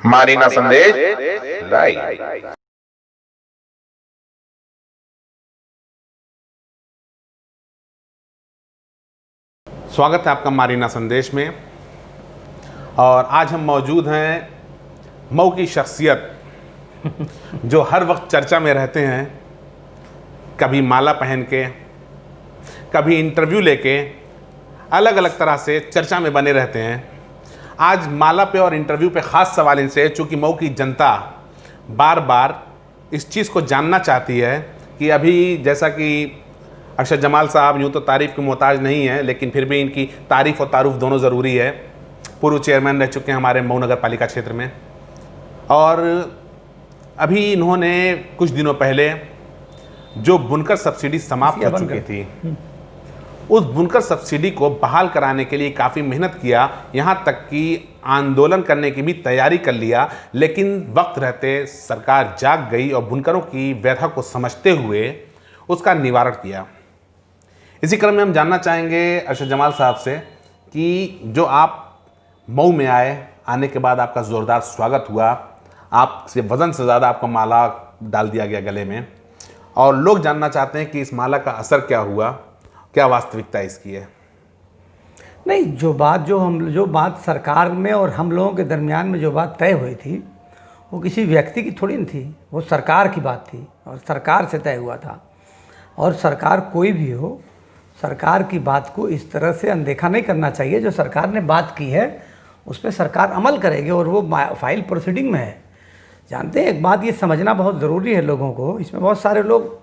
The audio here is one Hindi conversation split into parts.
मारीना संदेश लाइव। स्वागत है आपका मारीना संदेश में। और आज हम मौजूद हैं मऊ की शख्सियत जो हर वक्त चर्चा में रहते हैं, कभी माला पहन के, कभी इंटरव्यू लेके, अलग अलग तरह से चर्चा में बने रहते हैं। आज माला पे और इंटरव्यू पे ख़ास सवाल इनसे, चूँकि मऊ की जनता बार बार इस चीज़ को जानना चाहती है कि अभी जैसा कि अरशद जमाल साहब यूँ तो तारीफ़ के मोहताज नहीं है, लेकिन फिर भी इनकी तारीफ़ और तारुफ दोनों ज़रूरी है। पूर्व चेयरमैन रह चुके हैं हमारे मऊ नगर पालिका क्षेत्र में, और अभी इन्होंने कुछ दिनों पहले जो बुनकर सब्सिडी समाप्त हो चुकी थी, उस बुनकर सब्सिडी को बहाल कराने के लिए काफ़ी मेहनत किया, यहाँ तक कि आंदोलन करने की भी तैयारी कर लिया। लेकिन वक्त रहते सरकार जाग गई और बुनकरों की व्यथा को समझते हुए उसका निवारण किया। इसी क्रम में हम जानना चाहेंगे अरशद जमाल साहब से कि जो आप मऊ में आने के बाद आपका ज़ोरदार स्वागत हुआ, आपसे वज़न से ज़्यादा आपको माला डाल दिया गया गले में, और लोग जानना चाहते हैं कि इस माला का असर क्या हुआ, क्या वास्तविकता इसकी है? नहीं, जो बात सरकार में और हम लोगों के दरमियान में जो बात तय हुई थी, वो किसी व्यक्ति की थोड़ी न थी, वो सरकार की बात थी और सरकार से तय हुआ था। और सरकार कोई भी हो, सरकार की बात को इस तरह से अनदेखा नहीं करना चाहिए। जो सरकार ने बात की है उस पर सरकार अमल करेगी, और वो फाइल प्रोसीडिंग में है। जानते हैं, एक बात ये समझना बहुत ज़रूरी है लोगों को, इसमें बहुत सारे लोग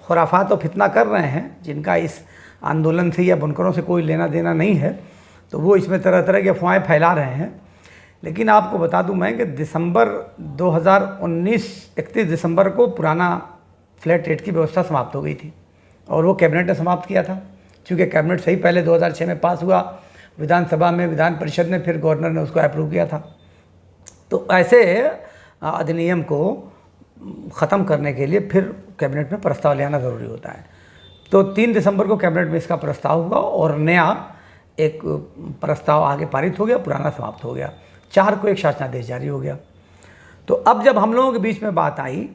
खुराफात और फितना कर रहे हैं जिनका इस आंदोलन से या बुनकरों से कोई लेना देना नहीं है, तो वो इसमें तरह तरह की अफवाहें फैला रहे हैं। लेकिन आपको बता दूं मैं कि 31 दिसंबर को पुराना फ्लैट रेट की व्यवस्था समाप्त हो गई थी, और वो कैबिनेट ने समाप्त किया था। चूँकि कैबिनेट से ही पहले 2006 में पास हुआ, विधानसभा में, विधान परिषद में, फिर गवर्नर ने उसको अप्रूव किया था। तो ऐसे अधिनियम को ख़त्म करने के लिए फिर कैबिनेट में प्रस्ताव ले आना ज़रूरी होता है। तो 3 दिसंबर को कैबिनेट में इसका प्रस्ताव हुआ और नया एक प्रस्ताव आगे पारित हो गया, पुराना समाप्त हो गया। 4 को एक शासनादेश जारी हो गया। तो अब जब हम लोगों के बीच में बात आई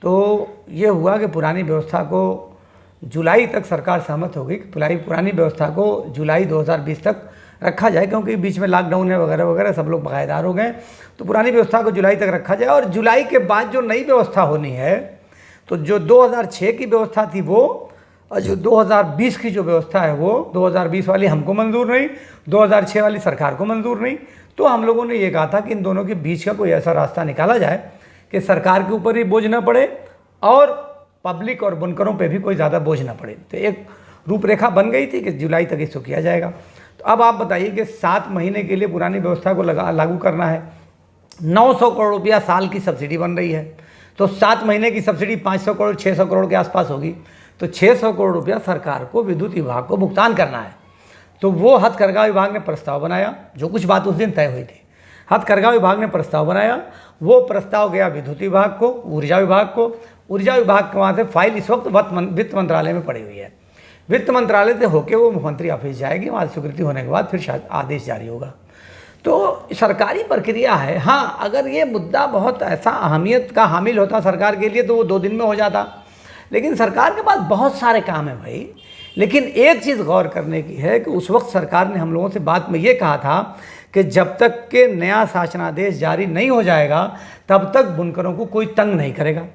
तो ये हुआ कि पुरानी व्यवस्था को जुलाई तक सरकार सहमत हो गई कि पुरानी व्यवस्था को जुलाई 2020 तक रखा जाए, क्योंकि बीच में लॉकडाउन है वगैरह वगैरह, सब लोग बकायेदार हो गए। तो पुरानी व्यवस्था को जुलाई तक रखा जाए, और जुलाई के बाद जो नई व्यवस्था होनी है, तो जो 2006 की व्यवस्था थी वो, और जो 2020 की जो व्यवस्था है वो, 2020 वाली हमको मंजूर नहीं, 2006 वाली सरकार को मंजूर नहीं। तो हम लोगों ने ये कहा था कि इन दोनों के बीच का कोई ऐसा रास्ता निकाला जाए कि सरकार के ऊपर भी बोझ ना पड़े और पब्लिक और बुनकरों पे भी कोई ज़्यादा बोझ ना पड़े। तो एक रूपरेखा बन गई थी कि जुलाई तक इसको किया जाएगा। तो अब आप बताइए कि 7 महीने के लिए पुरानी व्यवस्था को लागू करना है। 900 करोड़ रुपया साल की सब्सिडी बन रही है, तो 7 महीने की सब्सिडी 500 करोड़ 600 करोड़ के आसपास होगी। तो 600 करोड़ रुपया सरकार को विद्युत विभाग को भुगतान करना है। तो वो हथकरघा विभाग ने प्रस्ताव बनाया, जो कुछ बात उस दिन तय हुई थी। हथकरघा विभाग ने प्रस्ताव बनाया, वो प्रस्ताव गया विद्युत विभाग को, ऊर्जा विभाग को। ऊर्जा विभाग के वहाँ से फाइल इस वक्त वित्त मंत्रालय में पड़ी हुई है। वित्त मंत्रालय से होकर वो मुख्यमंत्री ऑफिस जाएगी, वहाँ स्वीकृति होने के बाद फिर आदेश जारी होगा। तो सरकारी प्रक्रिया है। हाँ, अगर ये मुद्दा बहुत ऐसा अहमियत का हामिल होता सरकार के लिए तो वो 2 दिन में हो जाता, लेकिन सरकार के पास बहुत सारे काम है भाई। लेकिन एक चीज़ गौर करने की है कि उस वक्त सरकार ने हम लोगों से बात में ये कहा था कि जब तक के नया शासनादेश जारी नहीं हो जाएगा तब तक बुनकरों को कोई तंग नहीं करेगा।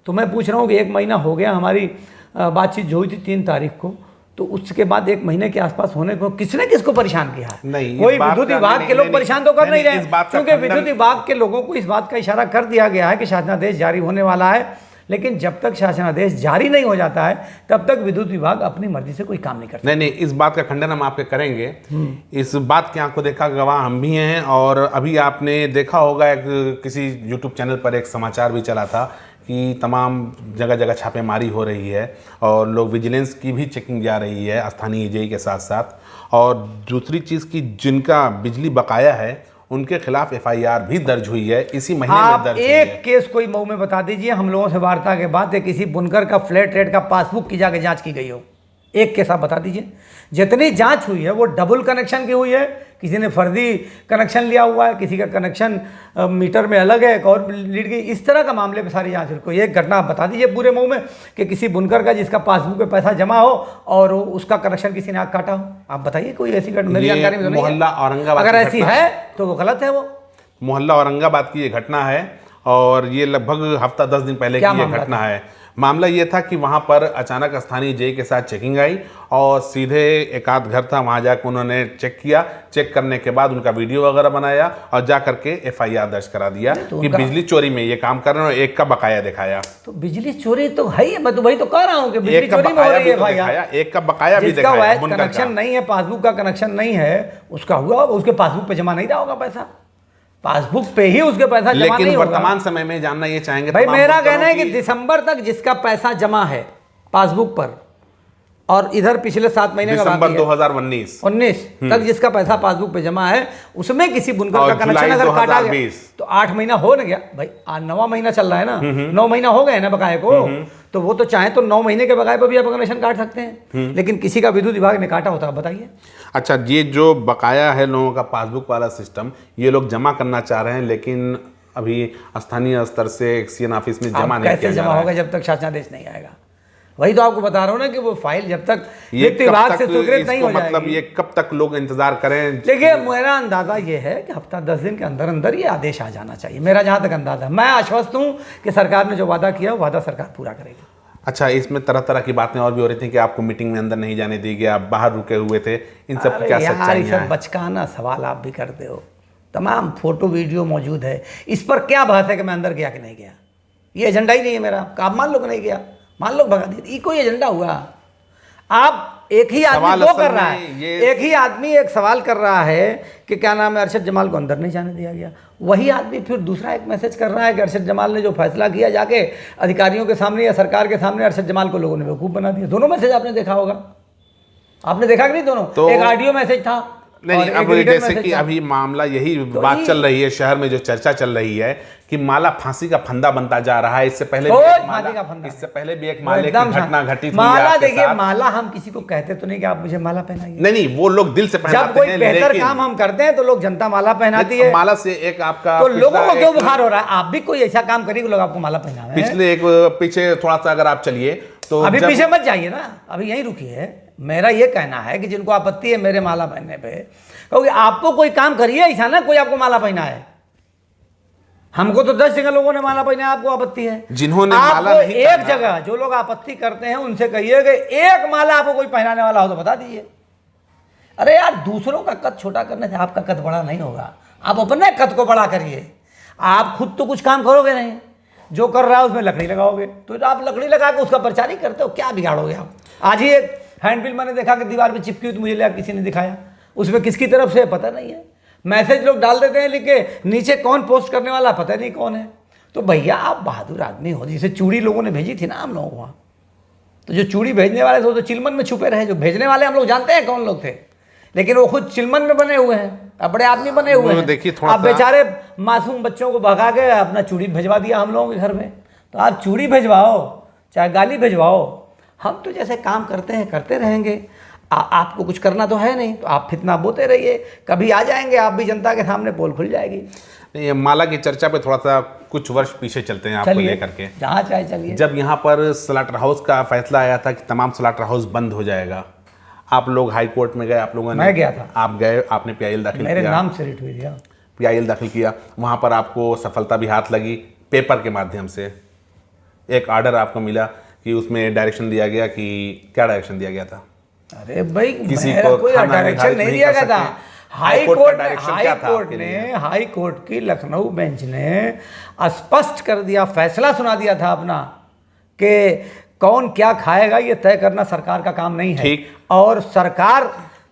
तो मैं पूछ रहा हूँ कि 1 महीना हो गया, हमारी बातचीत जो हुई थी 3 तारीख को, तो उसके बाद 1 महीने के आसपास होने को किसने किसको परेशान किया है? नहीं, कोई विद्युत विभाग के लोग परेशान तो कर नहीं रहे, क्योंकि विद्युत विभाग के लोगों को इस बात का इशारा कर दिया गया है कि शासनादेश जारी होने वाला है। लेकिन जब तक शासनादेश जारी नहीं हो जाता है तब तक विद्युत विभाग अपनी मर्जी से कोई काम नहीं करता। नहीं, इस बात का खंडन हम आपके करेंगे। इस बात की आंखों देखा गवाह हम भी हैं। और अभी आपने देखा होगा किसी यूट्यूब चैनल पर एक समाचार भी चला था कि तमाम जगह जगह छापेमारी हो रही है और लोग विजिलेंस की भी चेकिंग जा रही है स्थानीय ईजेई के साथ साथ। और दूसरी चीज़ की जिनका बिजली बकाया है उनके खिलाफ एफआईआर भी दर्ज हुई है, इसी महीने में दर्ज हुई है। एक केस कोई मऊ में बता दीजिए, हम लोगों से वार्ता के बाद किसी बुनकर का फ्लैट रेट का पासबुक की जाके जांच की गई हो। एक केस आप बता दीजिए। जितनी जांच हुई है वो डबल कनेक्शन की हुई है, किसी ने फर्जी कनेक्शन लिया हुआ है, किसी का कनेक्शन मीटर में अलग है, एक और लीड गई, इस तरह का मामले पे सारी जांच हुई। कोई एक घटना आप बता दीजिए पूरे मऊ में कि किसी बुनकर का जिसका पासबुक पे पैसा जमा हो और उसका कनेक्शन किसी ने आग काटा हो। आप बताइए कोई ऐसी घटना, मेरी जानकारी में तो नहीं है। मोहल्ला औरंगाबाद अगर की ऐसी घटना है तो वो गलत है। वो मोहल्ला औरंगाबाद की ये घटना है और ये लगभग हफ्ता 10 दिन पहले की ये घटना है। मामला ये था कि वहाँ पर अचानक स्थानीय जेई के साथ चेकिंग आई और सीधे एक आध घर था, वहाँ जाकर उन्होंने चेक किया। चेक करने के बाद उनका वीडियो वगैरह बनाया और जा करके FIR दर्ज करा दिया कि बिजली चोरी में ये काम कर रहे हैं और एक का बकाया दिखाया। तो बिजली चोरी तो है ही, मैं तो वही तो कह रहा हूँ कि बिजली एक का चोरी में हो बकाया रही भी है तो भाई। दिखाया, एक का बकाया भी जिसका दिखाया। वैध कनेक्शन नहीं है, पासबुक का कनेक्शन नहीं है, उसका हुआ होगा, उसके पासबुक पे जमा नहीं रहा होगा पैसा, पासबुक पे ही उसके पैसा जमा नहीं लेकिन होगा। वर्तमान समय में जानना ये चाहेंगे भाई तमाम मेरा बुनकरों कहना है कि दिसंबर तक जिसका पैसा जमा है पासबुक पर और इधर पिछले 7 महीने का दिसंबर बाकी है 2019 तक जिसका पैसा पासबुक पे जमा है, उसमें किसी बुनकर और का कनेक्शन जुलाई अगर काटा 2020 गया तो 8 महीना हो न गया भाई। 9वां महीना चल रहा है ना, 9 महीना हो गए ना बकाये को, तो वो तो चाहे तो 9 महीने के बकाये पर भी आप कनेक्शन काट सकते हैं। लेकिन किसी का विद्युत विभाग ने काटा होता है, बताइए। अच्छा, ये जो बकाया है लोगों का पासबुक वाला सिस्टम, ये लोग जमा करना चाह रहे हैं लेकिन अभी स्थानीय स्तर से CN ऑफिस में जमा नहीं किया जा रहा है। होगा जब तक शासनादेश नहीं आएगा। वही तो आपको बता रहा हूँ ना कि वो फाइल जब तक ये वित्त विभाग से स्वीकृत नहीं हो जाएगी, मतलब ये कब तक लोग इंतजार करें? देखिए मेरा अंदाजा ये है कि हफ्ता 10 दिन के अंदर अंदर ये आदेश आ जाना चाहिए, मेरा जहाँ तक अंदाजा। मैं आश्वस्त हूँ कि सरकार ने जो वादा किया वो वादा सरकार पूरा करेगी। अच्छा, इसमें तरह तरह की बातें और भी हो रही थी कि आपको मीटिंग में अंदर नहीं जाने दी गया, आप बाहर रुके हुए थे, इन सब की क्या सच्चाई है? बचकाना सवाल आप भी करते हो, तमाम फोटो वीडियो मौजूद है, इस पर क्या बात है कि मैं अंदर गया कि नहीं गया? ये एजेंडा ही नहीं है मेरा। आप मान लो कि नहीं गया, मान लो भगा दिया, ये कोई एजेंडा हुआ? आप एक ही आदमी दो कर रहा है, एक ही आदमी एक सवाल कर रहा है कि क्या नाम है, अरशद जमाल को अंदर नहीं जाने दिया गया। वही आदमी फिर दूसरा एक मैसेज कर रहा है कि अरशद जमाल ने जो फैसला किया जाके अधिकारियों के सामने या सरकार के सामने, अरशद जमाल को लोगों ने बेवकूफ़ बना दिया। दोनों मैसेज आपने देखा होगा, आपने देखा कि नहीं दोनों? तो एक ऑडियो मैसेज था नहीं, अब जैसे कि अभी मामला यही बात चल रही है शहर में, जो चर्चा चल रही है कि माला फांसी का फंदा बनता जा रहा है। इससे पहले भी एक माले की घटना घटी थी। माला देखिए, माला हम किसी को कहते तो नहीं कि आप मुझे माला पहनाइए। नहीं, वो लोग दिल से पहनाते हैं। जब कोई बेहतर काम हम करते हैं तो लोग जनता माला पहनाती है। माला से एक आपका तो लोगों को क्यों बुखार हो रहा है? आप भी कोई ऐसा काम करिए लोग आपको माला पहनावे। पिछले पीछे थोड़ा सा अगर आप चलिए तो अभी पीछे मत जाइए ना, अभी यहीं रुकिए। मेरा ये कहना है कि जिनको आपत्ति है मेरे माला पहनने पे, क्योंकि आपको कोई काम करिए ऐसा ना कोई आपको माला पहना है। हमको तो 10 जगह लोगों ने माला पहना है, आपको आपत्ति है। जिन्होंने माला नहीं एक जगह जो लोग आपत्ति करते हैं उनसे कहिए कि एक माला आपको कोई पहनाने वाला हो तो बता दीजिए। अरे यार, दूसरों का कद छोटा करने से आपका कद बड़ा नहीं होगा, आप अपने कद को बड़ा करिए। आप खुद तो कुछ काम करोगे नहीं, जो कर रहा है उसमें लकड़ी लगाओगे, तो आप लकड़ी लगा के उसका प्रचार ही करते हो, क्या बिगाड़ोगे आप? आज ही एक हैंडबिल मैंने देखा कि दीवार पे चिपकी हुई, तो मुझे लगा किसी ने दिखाया, उसमें किसकी तरफ से पता नहीं है। मैसेज लोग डाल देते हैं लिख के, नीचे कौन पोस्ट करने वाला पता नहीं कौन है। तो भैया आप बहादुर आदमी हो। जैसे चूड़ी लोगों ने भेजी थी ना हम लोगों को वहाँ, तो जो चूड़ी भेजने वाले थे वो तो चिलमन में छुपे रहे, जो भेजने वाले हम लोग जानते हैं कौन लोग थे, लेकिन वो खुद चिलमन में बने हुए हैं, बड़े आदमी बने हुए हैं। देखिए, आप बेचारे मासूम बच्चों को भगा के अपना चूड़ी भिजवा दिया हम लोगों के घर में। तो आप चूड़ी भिजवाओ चाहे गाली भिजवाओ, हम तो जैसे काम करते हैं करते रहेंगे। आपको कुछ करना तो है नहीं, तो आप फितना बोते रहिए, कभी आ जाएंगे आप भी जनता के सामने, पोल खुल जाएगी। नहीं, माला की चर्चा पे थोड़ा सा कुछ वर्ष पीछे चलते हैं आपको लेकर के। जहाँ चाहे चलिए। जब यहाँ पर स्लॉटर हाउस का फैसला आया था कि तमाम स्लॉटर हाउस बंद हो जाएगा, आप लोग हाई कोर्ट में गए, आप लोगों ने, मैं गया था, आप गए, आपने PIL दाखिल किया, मेरे नाम से रिट हुई थी, PIL दाखिल किया, वहाँ पर आपको सफलता भी हाथ लगी। पेपर के माध्यम से एक ऑर्डर आपको मिला कि उसमें डायरेक्शन दिया गया कि क्या डायरेक्शन दिया गया था? अरे भाई, किसी को कोई डायरेक्शन नहीं दिया गया था। हाई कोर्ट की लखनऊ बेंच ने स्पष्ट कर दिया, फैसला सुना दिया था अपना कि कौन क्या खाएगा ये तय करना सरकार का काम नहीं है। और सरकार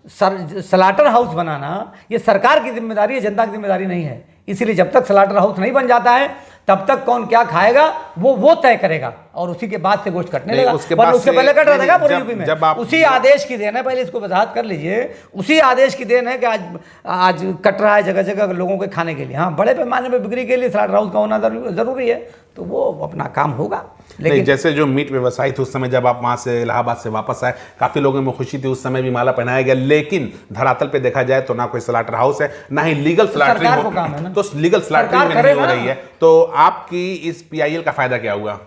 स्लॉटर हाउस बनाना ये सरकार की जिम्मेदारी है, जनता की जिम्मेदारी नहीं है। इसीलिए जब तक स्लॉटर हाउस नहीं बन जाता है तब तक कौन क्या खाएगा वो तय करेगा, और उसी के बाद से गोश्त कटने लगा। उसके पहले कट रहा था पूरे जब- यूपी में। जब आप- उसी आदेश की देन है, पहले इसको वजाहत कर लीजिए, उसी आदेश की देन है कि आज कट रहा है जगह जगह लोगों के खाने के लिए। हाँ, बड़े पैमाने पर बिक्री के लिए स्लॉटर हाउस का होना जरूरी है, तो वो अपना काम होगा। नहीं, लेकिन जैसे जो मीट व्यवसायी थे उस समय जब आप वहां से इलाहाबाद से वापस आए, काफी लोगों में खुशी थी, उस समय भी माला पहनाया गया, लेकिन धरातल पे देखा जाए तो ना कोई स्लॉटर हाउस है, ना ही लीगल सरकार स्लॉटरिंग को काम है ना। तो लीगल स्लॉटरिंग में सरकार नहीं करे हो ना। रही है। तो आपकी इस पीआईएल का फायदा क्या हुआ?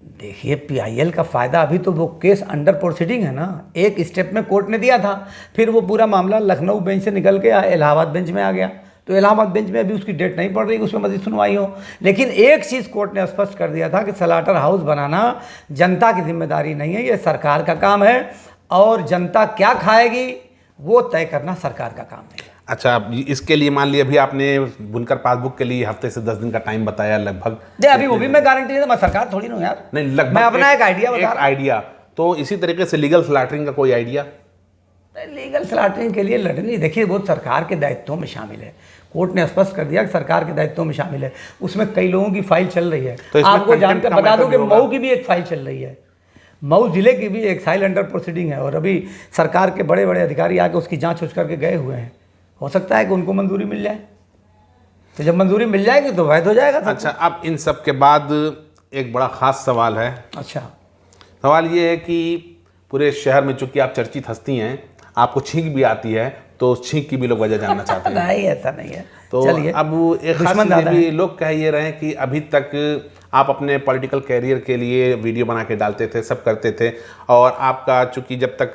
देखिए, पीआईएल का फायदा, अभी तो वो केस अंडर प्रोसीडिंग है ना। एक स्टेप में कोर्ट ने दिया था, फिर वो पूरा मामला लखनऊ बेंच से निकल के इलाहाबाद बेंच में आ गया, तो इलाहाबाद बेंच में अभी उसकी डेट नहीं पड़ रही, उसमें मजीद सुनवाई हो। लेकिन एक चीज़ कोर्ट ने स्पष्ट कर दिया था कि स्लॉटर हाउस बनाना जनता की जिम्मेदारी नहीं है, ये सरकार का काम है, और जनता क्या खाएगी वो तय करना सरकार का काम नहीं है। अच्छा, इसके लिए मान लिया अभी आपने बुनकर पासबुक के लिए हफ्ते से 10 दिन का टाइम बताया लगभग। नहीं, अभी वो भी मैं गारंटी नहीं, मैं सरकार थोड़ी ना हूँ यार। नहीं, लगभग मैं अपना एक आइडिया बता रहा हूँ। आइडिया। तो इसी तरीके से लीगल स्लॉटरिंग का कोई आइडिया? लीगल स्लॉटरिंग के लिए लड़नी, देखिए, वो सरकार के दायित्वों में शामिल है। कोर्ट ने स्पष्ट कर दिया कि सरकार के दायित्वों में शामिल है, उसमें कई लोगों की फाइल चल रही है। तो इसमें आपको जानकर contempt का बता दूं matter कि भी होगा। मऊ की भी एक फाइल चल रही है, मऊ जिले की भी एक फाइल अंडर प्रोसीडिंग है, और अभी सरकार के बड़े बड़े अधिकारी आके उसकी जांच उच करके गए हुए हैं। हो सकता है कि उनको मंजूरी मिल जाए, तो जब मंजूरी मिल जाएगी तो वैध हो जाएगा सब। अच्छा, अब इन सब के बाद एक बड़ा खास सवाल है। अच्छा, सवाल ये है कि पूरे शहर में चूंकि आप चर्चित हस्ती हैं, आपको छींक भी आती है, तो उस छींक की भी लोग वजह जानना चाहते हैं। नहीं, ऐसा नहीं है। तो चलिए, अब एक खास दुश्मन चीज़ ये ज़्यादा भी है। लोग कह ये रहे हैं कि अभी तक आप अपने पॉलिटिकल कैरियर के लिए वीडियो बना के डालते थे, सब करते थे, और आपका चूंकि जब तक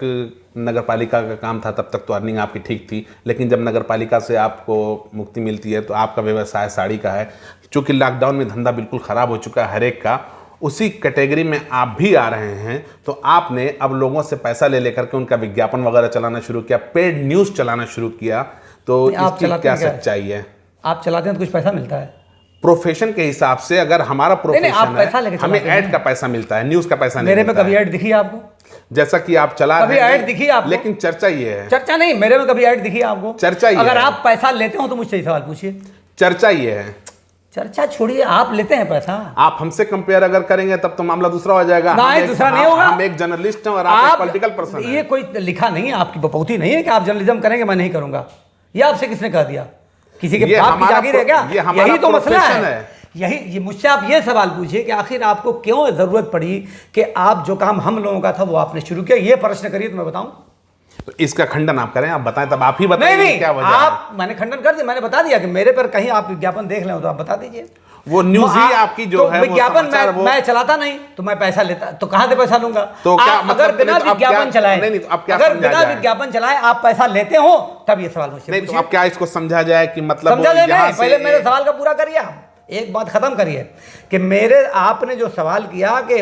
नगर पालिका का काम था तब तक तो अर्निंग आपकी ठीक थी, लेकिन जब नगर पालिका से आपको मुक्ति मिलती है तो आपका व्यवसाय साड़ी का है। चूंकि लॉकडाउन में धंधा बिल्कुल ख़राब हो चुका है हर एक का, उसी कैटेगरी में आप भी आ रहे हैं, तो आपने अब लोगों से पैसा ले लेकर के उनका विज्ञापन वगैरह चलाना शुरू किया, पेड न्यूज़ चलाना शुरू किया। तो आप इसकी चलाते क्या हैं क्या? सच्चाई है? आप चलाते हैं तो कुछ पैसा मिलता है? प्रोफेशन के हिसाब से अगर हमारा नहीं, प्रोफेशन आप पैसा है, लेके हमें चलाते हैं। ऐड का पैसा मिलता है, न्यूज़ का पैसा नहीं मेरे में मिलता कभी है। ऐड दिखी है आपको? जैसा कि आप चला कभी रहे हैं, ऐड दिखी है आपको? लेकिन चर्चा ये है, चर्चा नहीं, मेरे में कभी ऐड दिखी है आपको? चर्चा ये अगर है। आप पैसा लेते हो तो मुझसे ही सवाल पूछिए। चर्चा ये है। चर्चा छोड़िए, आप लेते हैं पैसा? आप हमसे कंपेयर अगर करेंगे तब तो मामला दूसरा हो जाएगा। नहीं, दूसरा नहीं होगा। हम एक जर्नलिस्ट हैं और आप एक पॉलिटिकल पर्सन ये हैं। कोई लिखा नहीं है, आपकी बपौती नहीं है कि आप जर्नलिज्म करेंगे, मैं नहीं करूंगा। ये आपसे किसने कह दिया? किसी के ये बाप की हमारा जागीर है क्या? ये हमारा यही तो मसला प्रोफेशन है। है। ये मुझसे आप ये सवाल पूछिए कि आखिर आपको क्यों जरूरत पड़ी कि आप जो काम हम लोगों का था वो आपने शुरू किया? ये प्रश्न करिए तो मैं बताऊं। तो इसका खंडन आप करें, आप बताएं, तब आप ही नहीं बताएं नहीं, क्या वजह है। आप, मैंने खंडन कर दिया, मैंने बता दिया कि मेरे पर कहीं आप विज्ञापन देख लें तो आप बता दीजिए। वो न्यूज़ ही आपकी जो तो है वो विज्ञापन समाचार मैं चलाता नहीं तो मैं पैसा लेता तो कहां से पैसा लूंगा? तो क्या आप मतलब अगर बिना नहीं तो आप विज्ञापन क्या- चलाए, नहीं, तो आप क्या अगर समझा बिना जाए? विज्ञापन चलाए आप पैसा लेते हो, तब ये सवाल मुझसे नहीं, तो पूछिए। अब क्या इसको समझा जाए कि मतलब समझा वो जाए? यहाँ नहीं, से- पहले मेरे सवाल का पूरा करिए। आप एक बात खत्म करिए कि मेरे, आपने जो सवाल किया कि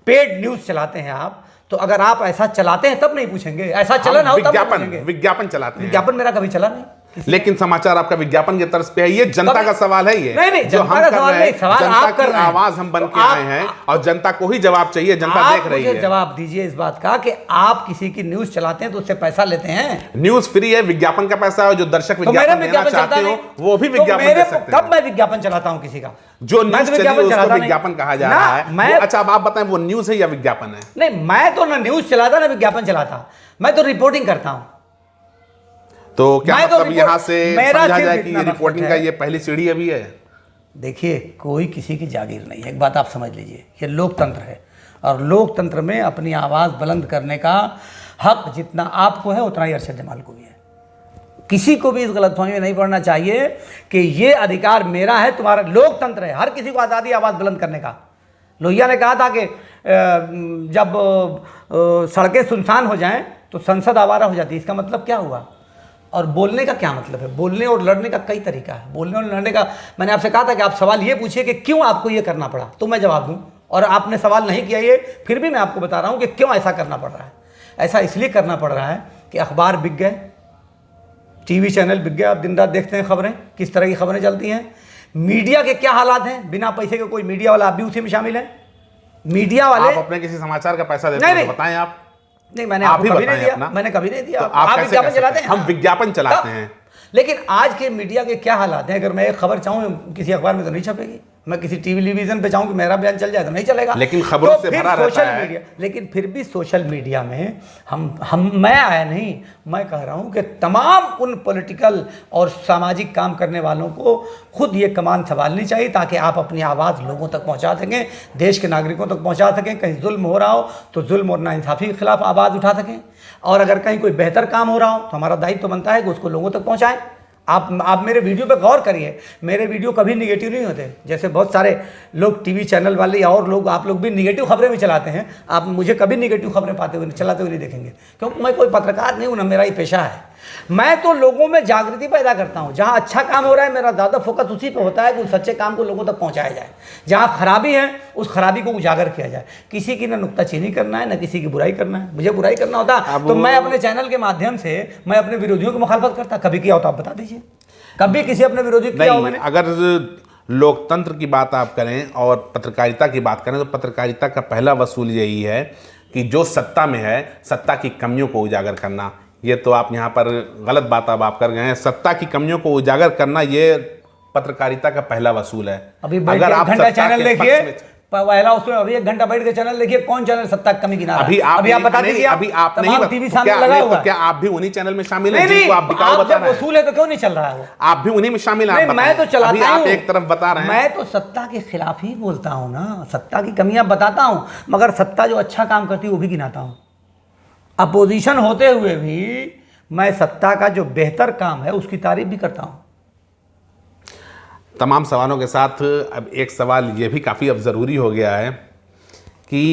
पेड न्यूज चलाते हैं आप, तो अगर आप ऐसा चलाते हैं तब नहीं पूछेंगे, ऐसा चलन हो तब पूछेंगे। विज्ञापन चलाते हैं, विज्ञापन मेरा कभी चला नहीं। लेकिन समाचार आपका विज्ञापन के तर्ज पे है। ये जनता कभी- का सवाल है। ये नहीं, जो जनता हम का कर सवाल रहे हैं, नहीं, सवाल जनता आप कर की रहे हैं। आवाज हम बन तो के आप- आए हैं और जनता को ही जवाब चाहिए, जनता आप देख रही मुझे है। जवाब दीजिए इस बात का कि आप किसी की न्यूज चलाते हैं तो उससे पैसा लेते हैं? न्यूज फ्री है, विज्ञापन का पैसा है, जो दर्शक तो मेरा विज्ञापन देना विज्ञापन चलता चाहते हो नहीं, वो भी तो विज्ञापन मेरे दे सकते कब हैं। मैं विज्ञापन चलाता हूं किसी का? जो मैं न्यूज तो चली विज्ञापन उसको चलाता नहीं। विज्ञापन कहा जा ना, रहा है। मैं- अच्छा, अब आप बताएं वो न्यूज है या विज्ञापन है? नहीं, मैं तो ना न्यूज चलाता ना विज्ञापन चलाता, मैं तो रिपोर्टिंग करता हूं। तो क्या मैं तो मतलब यहाँ से मेरा समझा सिर्फ जाए कि इतना ये रिपोर्टिंग मकसद का है। ये पहली सीढ़ी अभी है? देखिए, कोई किसी की जागीर नहीं है, एक बात आप समझ लीजिए, ये लोकतंत्र है और लोकतंत्र में अपनी आवाज़ बुलंद करने का हक जितना आपको है उतना ही अरशद जमाल को भी है। किसी को भी इस गलतफहमी में नहीं पड़ना चाहिए कि ये अधिकार मेरा है, तुम्हारा। लोकतंत्र है, हर किसी को आज़ादी आवाज़ बुलंद करने का। लोहिया ने कहा था कि जब सड़कें सुनसान हो जाएं तो संसद आवारा हो जाती है। इसका मतलब क्या हुआ? और बोलने का क्या मतलब है? बोलने और लड़ने का कई तरीका है। बोलने और लड़ने का, मैंने आपसे कहा था कि आप सवाल ये पूछिए कि क्यों आपको ये करना पड़ा, तो मैं जवाब दूं। और आपने सवाल नहीं किया ये, फिर भी मैं आपको बता रहा हूं कि क्यों ऐसा करना पड़ रहा है। ऐसा इसलिए करना पड़ रहा है कि अखबार बिक गए, टीवी चैनल बिक गए। आप दिन रात देखते हैं खबरें, किस तरह की खबरें चलती हैं। मीडिया के क्या हालात हैं, बिना पैसे के कोई मीडिया वाला, आप भी उसी में शामिल है। मीडिया वाले, आप अपने किसी समाचार का पैसा देते नहीं, हैं तो नहीं। बताएं आप। नहीं, मैंने आप आपको ही कभी नहीं बताएं दिया, अपना। मैंने कभी नहीं दिया। तो आप कैसे विज्ञापन कह सकते चलाते हैं? हैं? हम विज्ञापन चलाते तब- हैं। लेकिन आज के मीडिया के क्या हालात हैं, अगर मैं एक खबर चाहूँ किसी अखबार में तो नहीं छपेगी, मैं किसी टेलीविजन पे चाहूँ कि मेरा बयान चल जाए तो नहीं चलेगा। लेकिन खबरों से भरा रहता है। मीडिया, लेकिन फिर भी सोशल मीडिया में मैं आया नहीं, मैं कह रहा हूँ कि तमाम उन पॉलिटिकल और सामाजिक काम करने वालों को खुद ये कमान संभालनी चाहिए, ताकि आप अपनी आवाज़ लोगों तक पहुँचा सकें, देश के नागरिकों तक पहुँचा सकें। कहीं जुल्म हो रहा हो तो जुल्म और नाइंसाफ़ी के खिलाफ आवाज़ उठा सकें, और अगर कहीं कोई बेहतर काम हो रहा हो तो हमारा दायित्व बनता है कि उसको लोगों तक पहुँचाएं। आप मेरे वीडियो पे गौर करिए, मेरे वीडियो कभी निगेटिव नहीं होते। जैसे बहुत सारे लोग टीवी चैनल वाले या और लोग, आप लोग भी निगेटिव खबरें भी चलाते हैं, आप मुझे कभी निगेटिव खबरें चलाते हुए नहीं देखेंगे, क्योंकि मैं कोई पत्रकार नहीं हूँ ना, मेरा ही पेशा है। मैं तो लोगों में जागृति पैदा करता हूँ। जहाँ अच्छा काम हो रहा है मेरा ज़्यादा फोकस उसी पे होता है कि उस सच्चे काम को लोगों तक पहुँचाया जाए। जहाँ खराबी है उस खराबी को उजागर किया जाए। किसी की ना नुक्ताचीनी करना है, ना किसी की बुराई करना है। मुझे बुराई करना होता तो मैं अपने चैनल के माध्यम से मैं अपने विरोधियों की मुखालफत करता। कभी किया हो तो आप बता दीजिए, कभी किसी अपने विरोधी किया हो मैंने? अगर लोकतंत्र की बात आप करें और पत्रकारिता की बात करें तो पत्रकारिता का पहला वसूल यही है कि जो सत्ता में है, सत्ता की कमियों को उजागर करना। ये तो आप यहाँ पर गलत बात अब आप कर गए हैं। सत्ता की कमियों को उजागर करना ये पत्रकारिता का पहला वसूल है। अभी अगर आप घंटा चैनल देखिए, पहला उसमें अभी 1 घंटा बैठ के चैनल देखिए, कौन चैनल सत्ता की कमी गिना रहा है? अभी आप बता दीजिए। अभी आप नहीं, टीवी सामने लगा हुआ है। क्या आप भी उन्हीं चैनल में शामिल हैं जिनको आप बिकाऊ बता रहे हैं? वसूल है तो क्यों नहीं चल रहा है वो? आप भी उन्हीं में शामिल हैं। मैं तो चलाता हूं। आप एक तरफ बता रहे हैं। मैं तो सत्ता के खिलाफ ही बोलता हूं ना, सत्ता की कमियां बताता हूं, मगर सत्ता जो अच्छा काम करती है वो भी गिनाता हूं। अपोजिशन होते हुए भी मैं सत्ता का जो बेहतर काम है उसकी तारीफ भी करता हूं। तमाम सवालों के साथ अब एक सवाल ये भी काफ़ी अब ज़रूरी हो गया है कि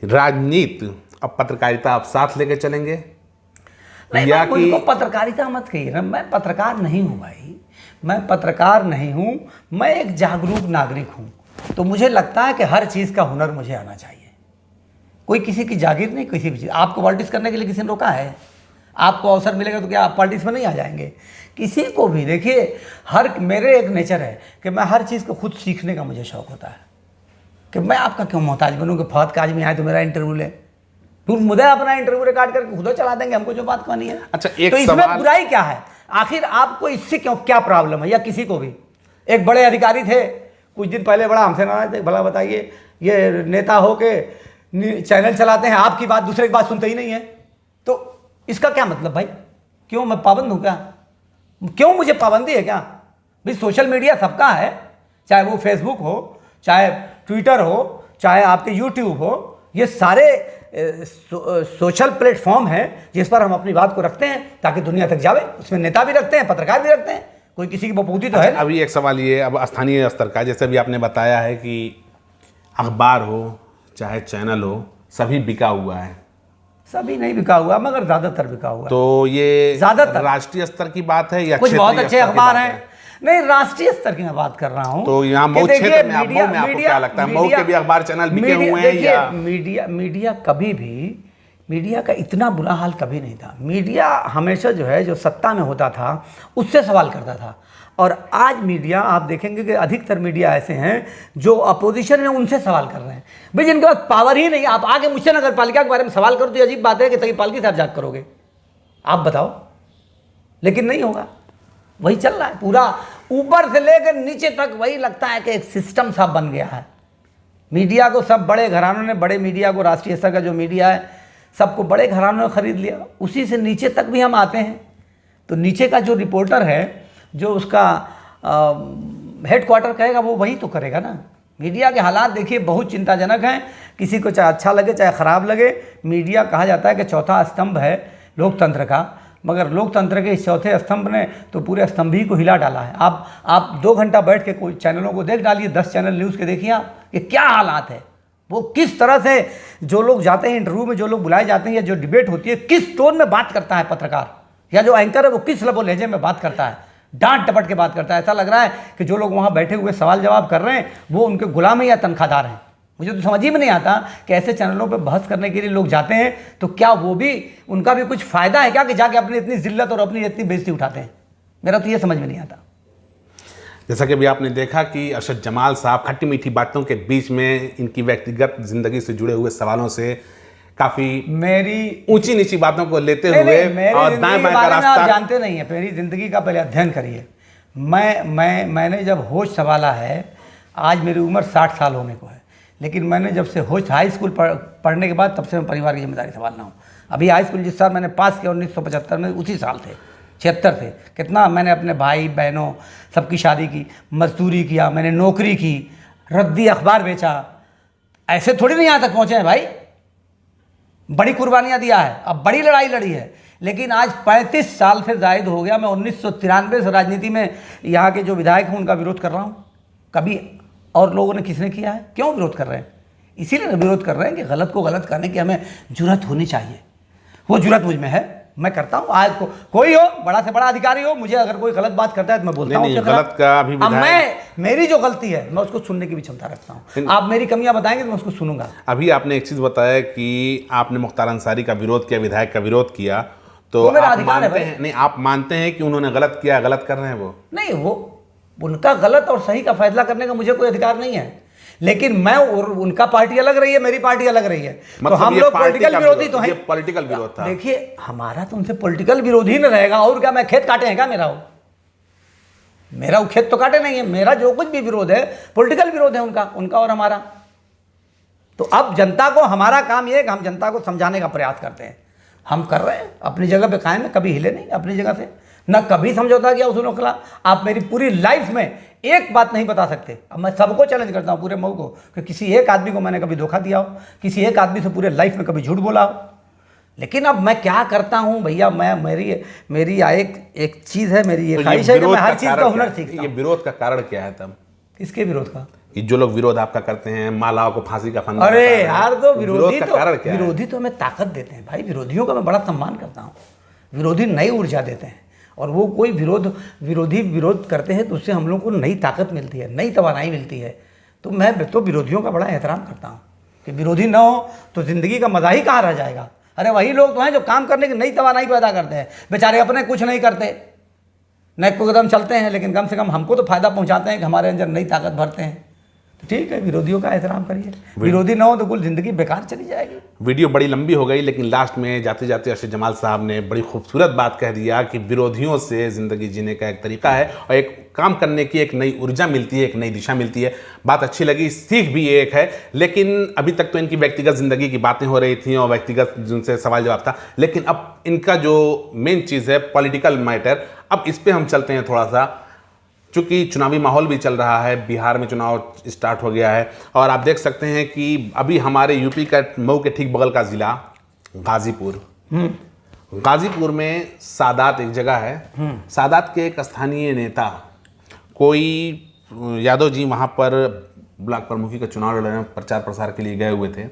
राजनीति अब पत्रकारिता आप साथ लेके चलेंगे या कि मुझको पत्रकारिता मत कहिए ना, मैं पत्रकार नहीं हूँ भाई, मैं पत्रकार नहीं हूँ, मैं एक जागरूक नागरिक हूँ। तो मुझे लगता है कि हर चीज़ का हुनर मुझे आना चाहिए। कोई किसी की जागीर नहीं, किसी भी चीज़। आपको पॉलिटिक्स करने के लिए किसी ने रोका है? आपको अवसर मिलेगा तो क्या आप पॉलिटिक्स में नहीं आ जाएंगे? किसी को भी देखिए, मेरे एक नेचर है कि मैं हर चीज़ को खुद सीखने का मुझे शौक़ होता है कि मैं आपका क्यों मोहताज बनूँ कि फौत काज में आए तो मेरा इंटरव्यू ले। फिर मुझे अपना इंटरव्यू रिकॉर्ड करके खुद चला देंगे, हमको जो बात कहनी है। अच्छा, एक तो इसमें बुराई क्या है? आखिर आपको इससे क्यों क्या प्रॉब्लम है? या किसी को भी, एक बड़े अधिकारी थे कुछ दिन पहले, बड़ा हमसे नाराज थे, भला बताइए ये नेता हो के चैनल चलाते हैं, आपकी बात दूसरे की बात सुनते ही नहीं है, तो इसका क्या मतलब भाई? क्यों मैं पाबंद हूँ क्या? क्यों मुझे पाबंदी है क्या? भाई सोशल मीडिया सबका है, चाहे वो फेसबुक हो, चाहे ट्विटर हो, चाहे आपके यूट्यूब हो, ये सारे सोशल प्लेटफॉर्म है जिस पर हम अपनी बात को रखते हैं ताकि दुनिया तक जावे। उसमें नेता भी रखते हैं, पत्रकार भी रखते हैं, कोई किसी की बपूती तो है ना। अभी एक सवाल ये, अब स्थानीय स्तर का, जैसे अभी आपने बताया है कि अखबार हो चाहे चैनल हो सभी बिका हुआ है। सभी नहीं बिका हुआ मगर ज़्यादातर बिका हुआ। तो ये ज़्यादातर राष्ट्रीय स्तर की बात है या कुछ बहुत अच्छे अखबार हैं? नहीं, राष्ट्रीय स्तर की मैं बात कर रहा हूँ। तो यहाँ मऊ क्षेत्र में आपको क्या लगता है, मऊ के भी अखबार चैनल बिके हुए हैं या? मीडिया कभी भी, मीडिया का इतना बुरा हाल कभी नहीं था। मीडिया हमेशा जो है, जो सत्ता में होता था उससे सवाल करता था, और आज मीडिया आप देखेंगे कि अधिकतर मीडिया ऐसे हैं जो अपोजिशन है उनसे सवाल कर रहे हैं। भाई जिनके पास पावर ही नहीं, आप आगे मुझसे नगर पालिका के बारे में सवाल करो तो अजीब बात है कि तभी पालिका से आप जाग करोगे, आप बताओ। लेकिन नहीं होगा, वही चल रहा है पूरा, ऊपर से लेकर नीचे तक वही लगता है कि एक सिस्टम सा बन गया है। मीडिया को सब बड़े घरानों ने, बड़े मीडिया को, राष्ट्रीय स्तर का जो मीडिया है सबको बड़े घरानों ने खरीद लिया। उसी से नीचे तक भी हम आते हैं तो नीचे का जो रिपोर्टर है, जो उसका हेडक्वार्टर कहेगा वो वही तो करेगा ना। मीडिया के हालात देखिए बहुत चिंताजनक हैं। किसी को चाहे अच्छा लगे चाहे ख़राब लगे, मीडिया कहा जाता है कि चौथा स्तंभ है लोकतंत्र का, मगर लोकतंत्र के इस चौथे स्तंभ ने तो पूरे स्तंभ ही को हिला डाला है। आप 2 घंटा बैठ के कोई चैनलों को देख डालिए, 10 चैनल न्यूज़ के देखिए आप कि क्या हालात है। वो किस तरह से जो लोग जाते हैं इंटरव्यू में, जो लोग बुलाए जाते हैं या जो डिबेट होती है, किस टोन में बात करता है पत्रकार, या जो एंकर है वो किस लबो लहजे में बात करता है, डांट टपट के बात करता है। ऐसा लग रहा है कि जो लोग वहाँ बैठे हुए सवाल जवाब कर रहे हैं वो उनके गुलाम हैं या तनख्वाहदार हैं। मुझे तो समझ ही में नहीं आता कि ऐसे चैनलों पे बहस करने के लिए लोग जाते हैं तो क्या वो भी, उनका भी कुछ फ़ायदा है क्या कि जाके अपनी इतनी जिल्लत और अपनी इतनी बेइज्जती उठाते हैं? मेरा तो ये समझ में नहीं आता। जैसा कि अभी आपने देखा कि अरशद जमाल साहब खट्टी मीठी बातों के बीच में इनकी व्यक्तिगत ज़िंदगी से जुड़े हुए सवालों से काफी मेरी ऊंची नीची बातों को लेते नहीं, हुए नहीं, मेरी और जिंदगी दाएं के बाएं का बारे में आप रास्ता। जानते नहीं है, मेरी ज़िंदगी का पहले अध्ययन करिए। मैंने जब होश संभाला है, आज मेरी उम्र 60 साल होने को है, लेकिन मैंने जब से होश हाई स्कूल पढ़ने के बाद तब से मैं परिवार की जिम्मेदारी संभालना हूँ। अभी हाई स्कूल जिस साल मैंने पास किया 1975 में, उसी साल थे 76 थे। कितना मैंने अपने भाई बहनों सबकी शादी की, मजदूरी किया, मैंने नौकरी की, रद्दी अखबार बेचा। ऐसे थोड़ी नहीं यहाँ तक पहुँचे हैं भाई, बड़ी कुर्बानियाँ दिया है, अब बड़ी लड़ाई लड़ी है। लेकिन आज 35 साल से जायद हो गया, मैं 1993 से राजनीति में यहाँ के जो विधायक हैं उनका विरोध कर रहा हूँ। कभी और लोगों ने किसने किया है? क्यों विरोध कर रहे हैं? इसीलिए विरोध कर रहे हैं कि गलत को गलत करने की हमें जुर्रत होनी चाहिए। वो जुर्रत मुझ में है, मैं करता हूँ। आज कोई हो, बड़ा से बड़ा अधिकारी हो, मुझे अगर कोई गलत बात करता है तो मैं बोलता हूँ गलत का भी अब मेरी जो गलती है मैं उसको सुनने की भी क्षमता रखता हूँ। आप मेरी कमियां बताएंगे तो मैं उसको सुनूंगा। अभी आपने एक चीज बताया कि आपने मुख्तार अंसारी का विरोध किया, विधायक का विरोध किया, तो वो मेरा आप अधिकार है मानते भाई। हैं, नहीं आप मानते हैं कि उन्होंने गलत किया, गलत कर रहे हैं वो? नहीं, वो उनका गलत और सही का फैसला करने का मुझे कोई अधिकार नहीं है, लेकिन मैं और उनका पार्टी अलग रही है, मेरी पार्टी अलग रही है। तो हम लोग पॉलिटिकल विरोधी तो हैं। पॉलिटिकल विरोध था। देखिए, हमारा तो उनसे पॉलिटिकल विरोध ही न रहेगा और क्या? मैं खेत काटे हैं क्या? मेरा वो खेत तो काटे नहीं है। मेरा जो कुछ भी विरोध है पॉलिटिकल विरोध है उनका और हमारा। तो अब जनता को, हमारा काम ये है कि हम जनता को समझाने का प्रयास करते हैं। हम कर रहे हैं, अपनी जगह पे कायम है, कभी हिले नहीं अपनी जगह से, ना कभी समझौता किया उसूलों के खिलाफ। आप मेरी पूरी लाइफ में एक बात नहीं बता सकते। अब मैं सबको चैलेंज करता हूँ, पूरे मऊ को, कि किसी एक आदमी को मैंने कभी धोखा दिया हो, किसी एक आदमी से पूरे लाइफ में कभी झूठ बोला हो। लेकिन अब मैं क्या करता हूँ भैया, मैं मेरी एक चीज़ है, मेरी ये ख्वाहिश है कि मैं हर चीज़ का हुनर सीखता हूँ। ये विरोध का कारण क्या है तब? किसके विरोध का? ये जो लोग विरोध आपका करते हैं, मालाओं को फांसी का फंदा। अरे यार, तो विरोधी का कारण क्या है? विरोधी तो हमें ताकत देते हैं भाई। विरोधियों का मैं बड़ा सम्मान करता हूँ। विरोधी नई ऊर्जा देते हैं, और वो कोई विरोधी विरोध करते हैं तो उससे हम लोग को नई ताकत मिलती है, नई तवानाई मिलती है। तो मैं तो विरोधियों का बड़ा एहतराम करता हूँ कि विरोधी ना हो तो ज़िंदगी का मज़ा ही कहाँ रह जाएगा। अरे वही लोग तो हैं जो काम करने की नई तवानाई पैदा करते हैं। बेचारे अपने कुछ नहीं करते, न को कदम चलते हैं, लेकिन कम से कम हमको तो फ़ायदा पहुँचाते हैं कि हमारे अंदर नई ताकत भरते हैं। तो ठीक है, विरोधियों का एहतराम करिए। विरोधी ना हो तो कुल ज़िंदगी बेकार चली जाएगी। वीडियो बड़ी लंबी हो गई, लेकिन लास्ट में जाते जाते अर्शद जमाल साहब ने बड़ी खूबसूरत बात कह दिया कि विरोधियों से ज़िंदगी जीने का एक तरीका है और एक काम करने की एक नई ऊर्जा मिलती है, एक नई दिशा मिलती है। बात अच्छी लगी, सीख भी एक है। लेकिन अभी तक तो इनकी व्यक्तिगत ज़िंदगी की बातें हो रही थी और व्यक्तिगत जिनसे सवाल जवाब था, लेकिन अब इनका जो मेन चीज़ है पॉलिटिकल मैटर, अब इस पर हम चलते हैं थोड़ा सा। चूँकि चुनावी माहौल भी चल रहा है, बिहार में चुनाव स्टार्ट हो गया है, और आप देख सकते हैं कि अभी हमारे यूपी का मऊ के ठीक बगल का ज़िला गाजीपुर, गाजीपुर में सादात एक जगह है। सादात के एक स्थानीय नेता, कोई यादव जी, वहाँ पर ब्लॉक प्रमुखी का चुनाव लड़ रहे हैं, प्रचार प्रसार के लिए गए हुए थे।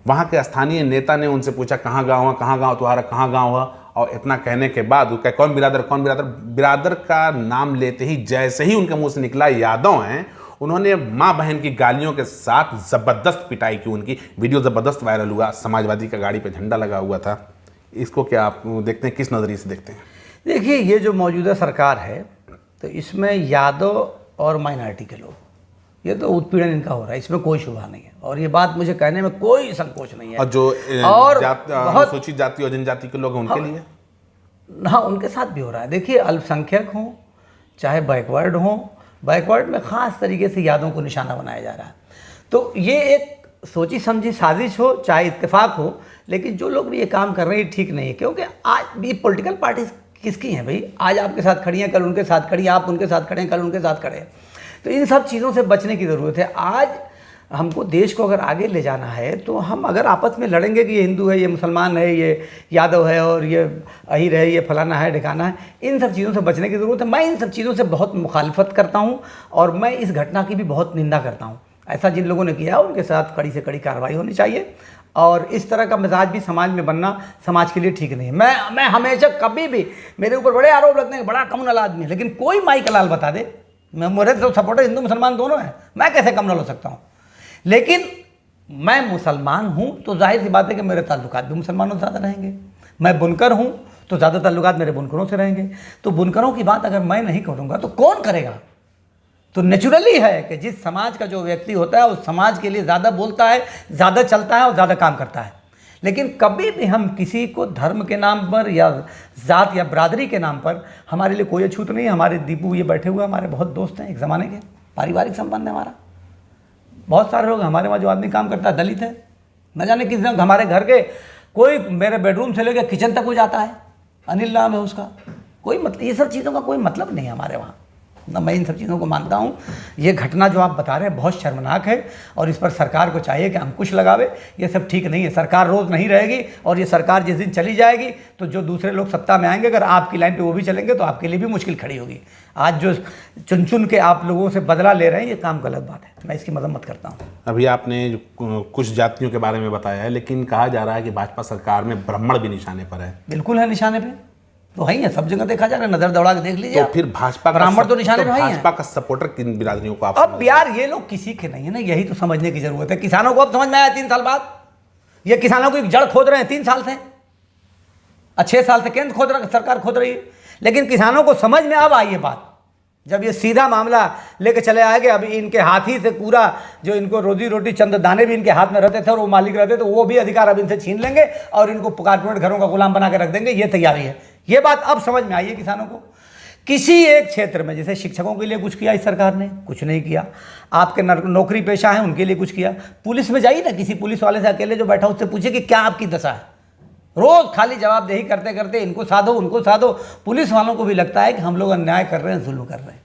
वहाँ के स्थानीय नेता ने उनसे पूछा कहाँ गाँव है, कहाँ गाँव तुम्हारा, कहाँ गाँव है, और इतना कहने के बाद वो कहे कौन बिरादर, कौन बिरादर। बिरादर का नाम लेते ही जैसे ही उनके मुंह से निकला यादव हैं, उन्होंने माँ बहन की गालियों के साथ ज़बरदस्त पिटाई की। उनकी वीडियो ज़बरदस्त वायरल हुआ, समाजवादी का गाड़ी पे झंडा लगा हुआ था। इसको क्या आप देखते हैं, किस नज़रिए से देखते हैं? देखिए, ये जो मौजूदा सरकार है तो इसमें यादव और माइनॉरिटी के लोग, ये तो उत्पीड़न इनका हो रहा है, इसमें कोई शुबा नहीं है, और ये बात मुझे कहने में कोई संकोच नहीं है। और जो अनुसूचित जाति और जनजाति के लोग हैं उनके लिए, हाँ, उनके साथ भी हो रहा है। देखिए, अल्पसंख्यक हों चाहे बैकवर्ड हों, बैकवर्ड में ख़ास तरीके से यादों को निशाना बनाया जा रहा है। तो ये एक सोची समझी साजिश हो चाहे इत्तेफाक हो, लेकिन जो लोग भी ये काम कर रहे हैं ठीक नहीं है। क्योंकि आज ये पॉलिटिकल पार्टीज किसकी हैं भाई? आज आपके साथ खड़ी हैं, कल उनके साथ खड़ी हैं, आप उनके साथ खड़े हैं, कल उनके साथ खड़े हैं। तो इन सब चीज़ों से बचने की ज़रूरत है। आज हमको देश को अगर आगे ले जाना है तो हम अगर आपस में लड़ेंगे कि ये हिंदू है, ये मुसलमान है, ये यादव है और ये अहीर है, ये फलाना है, ढिकाना है, इन सब चीज़ों से बचने की ज़रूरत है। मैं इन सब चीज़ों से बहुत मुखालफत करता हूँ और मैं इस घटना की भी बहुत निंदा करता हूँ। ऐसा जिन लोगों ने किया उनके साथ कड़ी से कड़ी कार्रवाई होनी चाहिए, और इस तरह का मिजाज भी समाज में बनना समाज के लिए ठीक नहीं है। मैं हमेशा कभी भी, मेरे ऊपर बड़े आरोप लगते हैं, बड़ा कम्युनल आदमी है, लेकिन कोई माई का लाल बता दे, मेरे तो सपोर्टर हिंदू मुसलमान दोनों हैं, मैं कैसे कम्युनल हो सकता हूँ? लेकिन मैं मुसलमान हूँ तो जाहिर सी बात है कि मेरे ताल्लुकात भी मुसलमानों से ज़्यादा रहेंगे। मैं बुनकर हूँ तो ज़्यादा ताल्लुकात मेरे बुनकरों से रहेंगे। तो बुनकरों की बात अगर मैं नहीं करूँगा तो कौन करेगा? तो नेचुरली है कि जिस समाज का जो व्यक्ति होता है उस समाज के लिए ज़्यादा बोलता है, ज़्यादा चलता है और ज़्यादा काम करता है। लेकिन कभी भी हम किसी को धर्म के नाम पर या जात या बरादरी के नाम पर, हमारे लिए कोई अछूत नहीं है। हमारे दीपू ये बैठे हुए हमारे बहुत दोस्त हैं, एक ज़माने के, पारिवारिक संबंध है हमारा। बहुत सारे लोग हमारे वहाँ जो आदमी काम करता है दलित है, न जाने किस दिन हमारे घर के कोई मेरे बेडरूम से लेकर किचन तक हो जाता है, अनिल नाम है उसका। कोई मतलब ये सब चीज़ों का कोई मतलब नहीं है हमारे वहाँ, ना मैं इन सब चीज़ों को मानता हूँ। ये घटना जो आप बता रहे हैं बहुत शर्मनाक है और इस पर सरकार को चाहिए कि अंकुश लगावे। ये सब ठीक नहीं है। सरकार रोज़ नहीं रहेगी और ये सरकार जिस दिन चली जाएगी तो जो दूसरे लोग सत्ता में आएंगे, अगर आपकी लाइन पे वो भी चलेंगे तो आपके लिए भी मुश्किल खड़ी होगी। आज जो चुन चुन के आप लोगों से बदला ले रहे हैं, ये काम गलत बात है, मैं इसकी मजम्मत करता हूँ। अभी आपने कुछ जातियों के बारे में बताया है, लेकिन कहा जा रहा है कि भाजपा सरकार में ब्राह्मण भी निशाने पर है। बिल्कुल है, निशाने पे तो है ही है, सब जगह देखा जा रहा है, नजर दौड़ा के देख लीजिए। तो फिर भाजपा ब्राह्मण तो निशाने पे है ही है। भाजपा का सपोर्टर किन बिरादरियों को आप अब यार ये लोग किसी के नहीं है ना, यही तो समझने की जरूरत है। किसानों को अब समझ में आया 3 साल बाद। ये किसानों की जड़ खोद रहे हैं 3 साल से, 6 साल से केंद्र खोद रहा, सरकार खोद रही है, लेकिन किसानों को समझ में अब आई ये बात। जब ये सीधा मामला लेके चले आएंगे, अभी इनके हाथ ही से पूरा जो इनको रोजी रोटी चंद दाने भी इनके हाथ में रहते थे और वो मालिक रहते तो वो भी अधिकार अब इनसे छीन लेंगे और इनको कारपोरेट घरों का गुलाम बना के रख देंगे। ये तैयारी है। ये बात अब समझ में आई है किसानों को। किसी एक क्षेत्र में, जैसे शिक्षकों के लिए कुछ किया इस सरकार ने, कुछ नहीं किया। आपके नौकरी पेशा हैं उनके लिए कुछ किया। पुलिस में जाइए ना, किसी पुलिस वाले से अकेले जो बैठा उससे पूछिए कि क्या आपकी दशा है। रोज़ खाली जवाबदेही करते करते इनको साधो उनको साधो। पुलिस वालों को भी लगता है कि हम लोग अन्याय कर रहे हैं, जुल्म कर रहे हैं।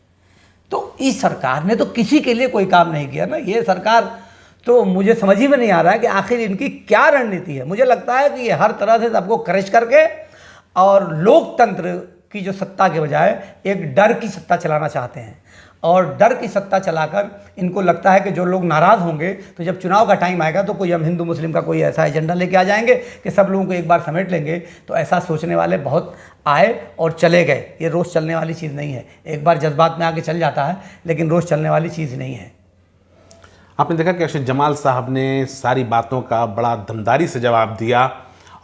तो इस सरकार ने तो किसी के लिए कोई काम नहीं किया ना। ये सरकार तो मुझे समझ ही में नहीं आ रहा है कि आखिर इनकी क्या रणनीति है। मुझे लगता है कि ये हर तरह से सबको क्रश करके और लोकतंत्र की जो सत्ता के बजाय एक डर की सत्ता चलाना चाहते हैं। और डर की सत्ता चलाकर इनको लगता है कि जो लोग नाराज़ होंगे तो जब चुनाव का टाइम आएगा तो कोई हम हिंदू मुस्लिम का कोई ऐसा एजेंडा लेके आ जाएंगे कि सब लोगों को एक बार समेट लेंगे। तो ऐसा सोचने वाले बहुत आए और चले गए। ये रोज़ चलने वाली चीज़ नहीं है। एक बार जज्बात में आके चल जाता है, लेकिन रोज़ चलने वाली चीज़ नहीं है। आपने देखा कि अर्शद जमाल साहब ने सारी बातों का बड़ा दमदारी से जवाब दिया।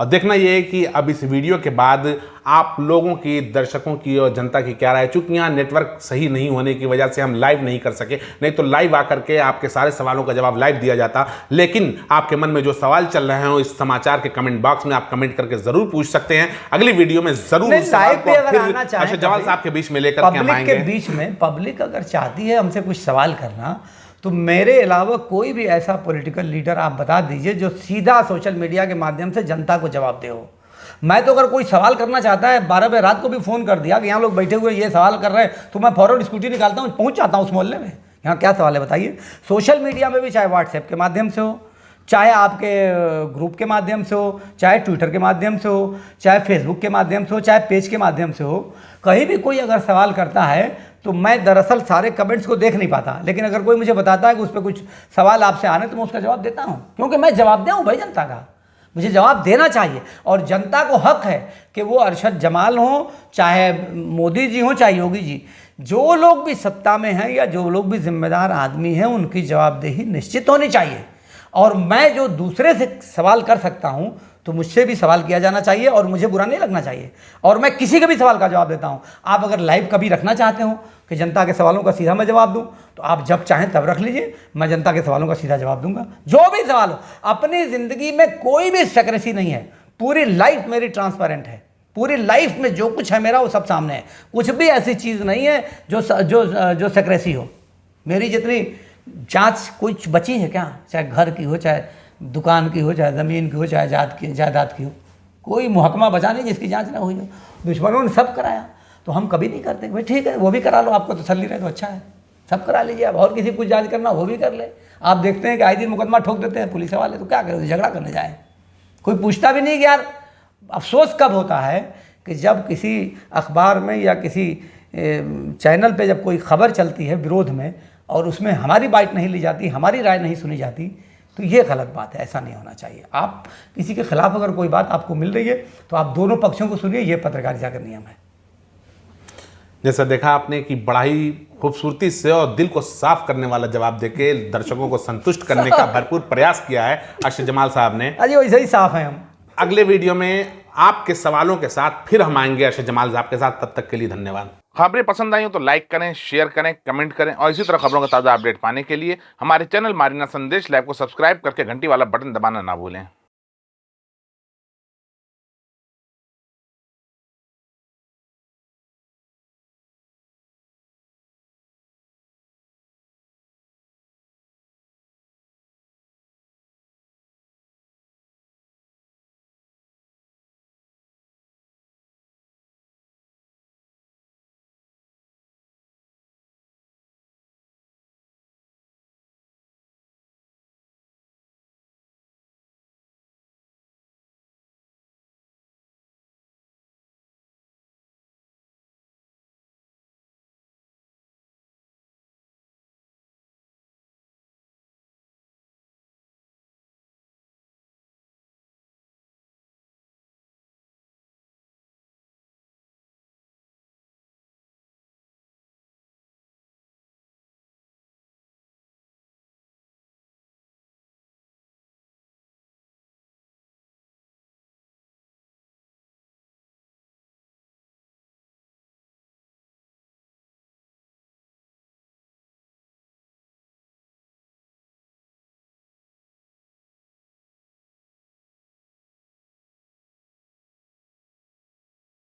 और देखना ये है कि अब इस वीडियो के बाद आप लोगों की, दर्शकों की और जनता की क्या राय है। चूँकि यहाँ नेटवर्क सही नहीं होने की वजह से हम लाइव नहीं कर सके, नहीं तो लाइव आकर के आपके सारे सवालों का जवाब लाइव दिया जाता। लेकिन आपके मन में जो सवाल चल रहे हैं इस समाचार के कमेंट बॉक्स में आप कमेंट करके जरूर पूछ सकते हैं। अगली वीडियो में जरूर अर्शद जमाल साहब के बीच में लेकर के हम आएंगे। पब्लिक के बीच में पब्लिक अगर चाहती है हमसे कुछ सवाल करना, तो मेरे अलावा कोई भी ऐसा पॉलिटिकल लीडर आप बता दीजिए जो सीधा सोशल मीडिया के माध्यम से जनता को जवाब दे हो। मैं तो अगर कोई सवाल करना चाहता है 12 बजे रात को भी फ़ोन कर दिया कि यहाँ लोग बैठे हुए ये सवाल कर रहे हैं, तो मैं फौरन स्कूटी निकालता हूँ, पहुँच जाता हूँ उस मोहल्ले में। यहाँ क्या सवाल है बताइए। सोशल मीडिया में भी, चाहे व्हाट्सएप के माध्यम से हो, चाहे आपके ग्रुप के माध्यम से हो, चाहे ट्विटर के माध्यम से हो, चाहे फेसबुक के माध्यम से हो, चाहे पेज के माध्यम से हो, कहीं भी कोई अगर सवाल करता है तो मैं दरअसल सारे कमेंट्स को देख नहीं पाता। लेकिन अगर कोई मुझे बताता है कि उस पर कुछ सवाल आपसे आने, तो मैं उसका जवाब देता हूँ, क्योंकि मैं जवाबदेह हूँ भाई जनता का। मुझे जवाब देना चाहिए और जनता को हक है कि वो अरशद जमाल हो, चाहे मोदी जी हो, चाहे योगी जी, जो लोग भी सत्ता में हैं या जो लोग भी जिम्मेदार आदमी हैं, उनकी जवाबदेही निश्चित होनी चाहिए। और मैं जो दूसरे से सवाल कर सकता हूँ तो मुझसे भी सवाल किया जाना चाहिए और मुझे बुरा नहीं लगना चाहिए। और मैं किसी के भी सवाल का जवाब देता हूँ। आप अगर लाइव कभी रखना चाहते हो कि जनता के सवालों का सीधा मैं जवाब दूं, तो आप जब चाहें तब रख लीजिए, मैं जनता के सवालों का सीधा जवाब दूंगा। जो भी सवाल हो, अपनी ज़िंदगी में कोई भी सेक्रेसी नहीं है। पूरी लाइफ मेरी ट्रांसपेरेंट है। पूरी लाइफ में जो कुछ है मेरा वो सब सामने है। कुछ भी ऐसी चीज़ नहीं है जो सेक्रेसी हो। मेरी जितनी जांच कुछ बची है क्या, चाहे घर की हो, चाहे दुकान की हो, चाहे ज़मीन की हो, चाहे जायदाद की हो, कोई मुहकमा बचा नहीं जिसकी जांच ना हुई हो। दुश्मनों ने सब कराया, तो हम कभी नहीं करते। भाई ठीक है, वो भी करा लो, आपको तसल्ली रहे तो अच्छा है, सब करा लीजिए। अब और किसी कुछ जांच करना वो भी कर ले। आप देखते हैं कि आए दिन मुकदमा ठोक देते हैं पुलिस वाले, तो क्या करें, झगड़ा करने जाए, कोई पूछता भी नहीं कि यार। अफसोस कब होता है कि जब किसी अखबार में या किसी चैनल पे जब कोई खबर चलती है विरोध में और उसमें हमारी बाइट नहीं ली जाती, हमारी राय नहीं सुनी जाती, तो ये गलत बात है। ऐसा नहीं होना चाहिए। आप किसी के खिलाफ अगर कोई बात आपको मिल रही है तो आप दोनों पक्षों को सुनिए। ये पत्रकारिता का नियम है। जैसा देखा आपने कि बड़ा ही खूबसूरती से और दिल को साफ करने वाला जवाब देके दर्शकों को संतुष्ट करने का भरपूर प्रयास किया है अर्शद जमाल साहब ने। अजी वैसे ही साफ है हम। अगले वीडियो में आपके सवालों के साथ फिर हम आएंगे अर्शद जमाल साहब के साथ। तब तक के लिए धन्यवाद। खबरें पसंद आई हो तो लाइक करें, शेयर करें, कमेंट करें और इसी तरह खबरों का ताज़ा अपडेट पाने के लिए हमारे चैनल मारीना संदेश लाइव को सब्सक्राइब करके घंटी वाला बटन दबाना ना भूलें।